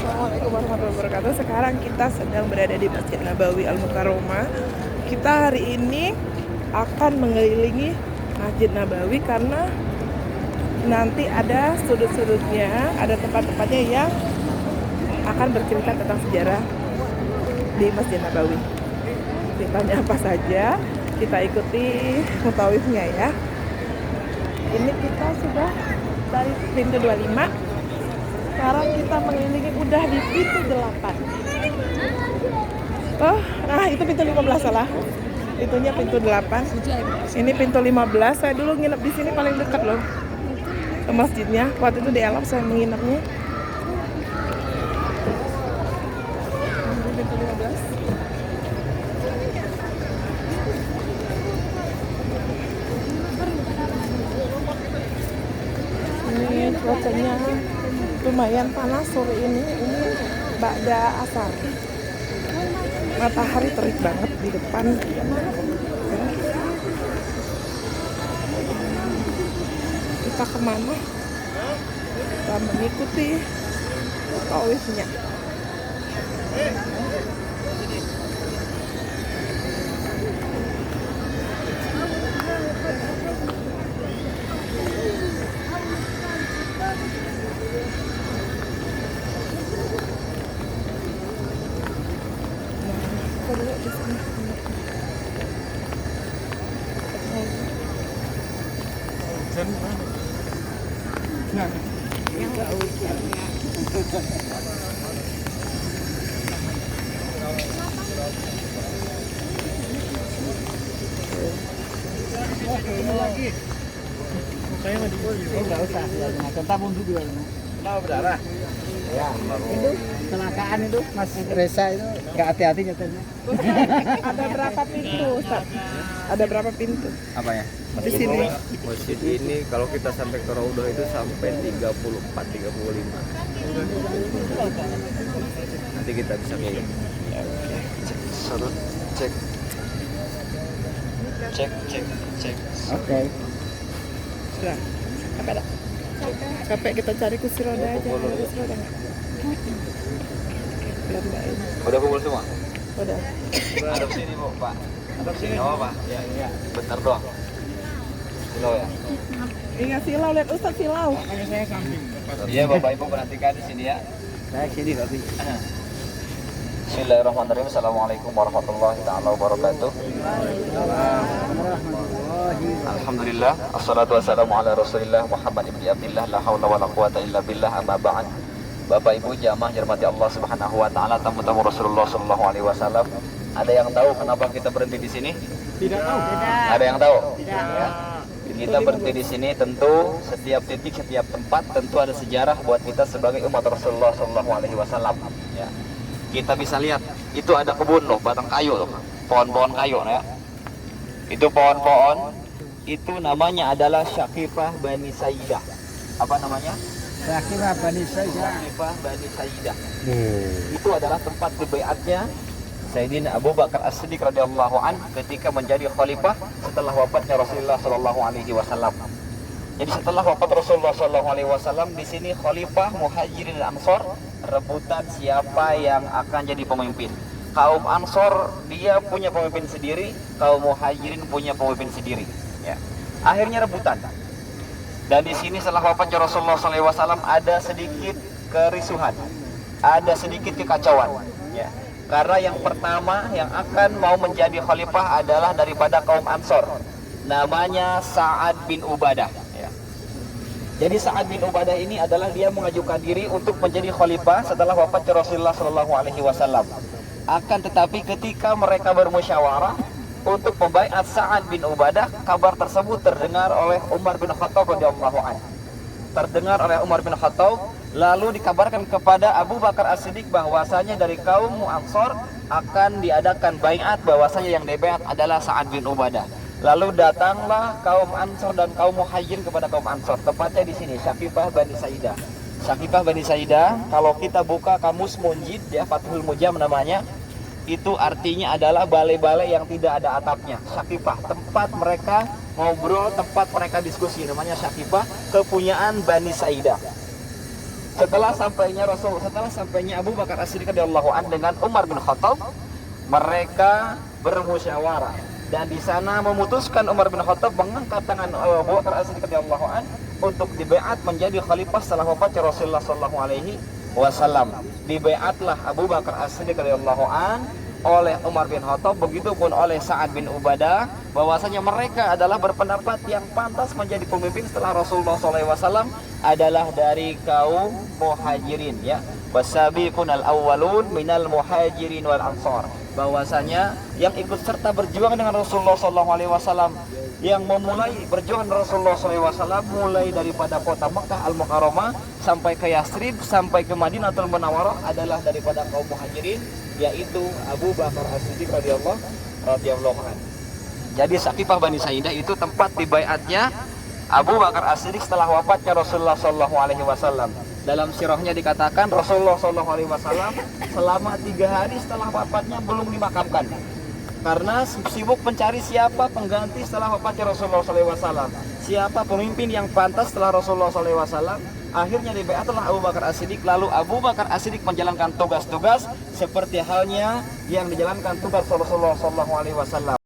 Assalamualaikum warahmatullahi wabarakatuh. Sekarang kita sedang berada di Masjid Nabawi Al Mukarromah. Kita hari ini akan mengelilingi Masjid Nabawi karena nanti ada sudut-sudutnya, ada tempat-tempatnya yang akan bercerita tentang sejarah di Masjid Nabawi. Ceritanya apa saja, kita ikuti mutawifnya ya. Ini kita sudah dari pintu 25. Sekarang kita mengelilingi udah di pintu 8. Oh, nah itu pintu 15 salah. Itunya pintu 8. Ini pintu 15. Saya dulu nginep di sini paling dekat loh ke masjidnya. Waktu itu di Elop saya menginapnya. Ini pintu 15. Ini cuacanya lumayan panas sore ini ba'da asar. Matahari terik banget di depan. Kita kemana? Kita mengikuti tawifnya. Saya mau enggak usah ya, tentang mundur dulu. Kenapa berdarah? Ya, itu kecelakaan itu Mas Reza itu nggak hati-hati nyetirnya. Ada berapa pintu, Ustaz? Ada berapa pintu? Apa ya? Di sini. Masjid ini kalau kita sampai ke Raudhah itu sampai 34, 35. Nanti kita bisa lihat. Surut, cek. Cek. Oke. Sudah. Capek dah. Capek kita cari kursi roda aja. Ada kursi roda nggak? Biar nggak ini. Udah kumpul semua? Udah. Ada sini Bu, Pak. Ada sini apa, Pak? Iya. Bentar doang. Silau ya? Ingat silau, lihat Ustaz silau. Iya, Bapak Ibu perhatikan di sini ya. Saya sini tapi. Bismillahirrahmanirrahim. Assalamualaikum warahmatullahi taala wabarakatuh. Alhamdulillah, assalatu wassalamu ala Rasulillah Muhammad ibn Abdillah, la haula wala quwata illa billah, amma ba'd. Bapak Ibu jamaah dirahmati Allah Subhanahu wa taala, tamu-tamu Rasulullah sallallahu alaihi wasallam. Ada yang tahu kenapa kita berhenti di sini? Tidak tahu. Ada yang tahu? Tidak. Ya. Kita berhenti di sini tentu setiap titik, setiap tempat tentu ada sejarah buat kita sebagai umat Rasulullah sallallahu alaihi wasallam. Ya. Kita bisa lihat itu ada kebun loh, batang kayu loh, pohon-pohon kayu ya. Itu pohon-pohon itu namanya adalah Syakifah Bani Sayyidah. Apa namanya? Syakifah Bani Sayyidah. Syakifah Bani Sayyidah. Itu adalah tempat baiatnya Sayyidina Abu Bakar As-Siddiq radhiyallahu an ketika menjadi khalifah setelah wafatnya Rasulullah sallallahu alaihi wasallam. Jadi setelah wafat Rasulullah sallallahu alaihi wasallam, di sini khalifah Muhajirin dan Ansor rebutan siapa yang akan jadi pemimpin. Kaum Ansor dia punya pemimpin sendiri, kaum Muhajirin punya pemimpin sendiri. Ya. Akhirnya rebutan. Dan di sini setelah wafatnya Rasulullah sallallahu alaihi wasallam ada sedikit kerisuhan, ada sedikit kekacauan. Ya. Karena yang pertama yang akan mau menjadi khalifah adalah daripada kaum Ansor, namanya Sa'ad bin Ubadah. Jadi Sa'ad bin Ubadah ini adalah dia mengajukan diri untuk menjadi khalifah setelah wafatnya Rasulullah sallallahu alaihi wasallam. Akan tetapi ketika mereka bermusyawarah untuk membaiat Sa'ad bin Ubadah, kabar tersebut terdengar oleh Umar bin Khattab radhiyallahu anhu. Terdengar oleh Umar bin Khattab, lalu dikabarkan kepada Abu Bakar As-Siddiq bahwasanya dari kaum Ansor akan diadakan baiat, bahwasanya yang dibaiat adalah Sa'ad bin Ubadah. Lalu datanglah kaum Ansor dan kaum Muhajirin kepada kaum Ansor. Tepatnya di sini, Syakifah Bani Sayyidah. Syakifah Bani Sayyidah, kalau kita buka kamus Munjid ya, Fathul Mujam namanya, itu artinya adalah balai-balai yang tidak ada atapnya. Syakifah, tempat mereka ngobrol, tempat mereka diskusi, namanya Syakifah, kepunyaan Bani Sayyidah. Setelah sampainya Abu Bakar As-Siddiq radhiyallahu an dengan Umar bin Khattab, mereka bermusyawarah dan di sana memutuskan Umar bin Khattab mengangkat tangan Abu Bakar As-Siddiq radhiyallahu an untuk dibaiat menjadi khalifah setelah wafatnya Rasulullah sallallahu alaihi wasallam. Dibaiatlah Abu Bakar As-Siddiq radhiyallahu an oleh Umar bin Khattab, begitupun oleh Sa'ad bin Ubadah, bahwasanya mereka adalah berpendapat yang pantas menjadi pemimpin setelah Rasulullah SAW adalah dari kaum muhajirin, ya. Wasabiqun al-awwalun minal muhajirin wal ansar, bahwasanya yang ikut serta berjuang dengan Rasulullah SAW, yang memulai berjuang dengan Rasulullah SAW mulai daripada kota Mekah al-Mukarramah sampai ke Yathrib sampai ke Madinatul Munawwarah adalah daripada kaum muhajirin, yaitu Abu Bakar As-Siddiq radhiyallahu anhu. Jadi Saqifah Bani Saidah itu tempat dibaiatnya Abu Bakar As-Siddiq setelah wafatnya Rasulullah sallallahu alaihi wasallam. Dalam sirahnya dikatakan Rasulullah sallallahu alaihi wasallam selama 3 hari setelah wafatnya belum dimakamkan. Karena sibuk mencari siapa pengganti setelah wafatnya Rasulullah sallallahu alaihi wasallam. Siapa pemimpin yang pantas setelah Rasulullah sallallahu alaihi wasallam. Akhirnya dibaiatlah Abu Bakar As-Siddiq. Lalu Abu Bakar As-Siddiq menjalankan tugas-tugas seperti halnya yang dijalankan tugas Rasulullah sallallahu alaihi wasallam.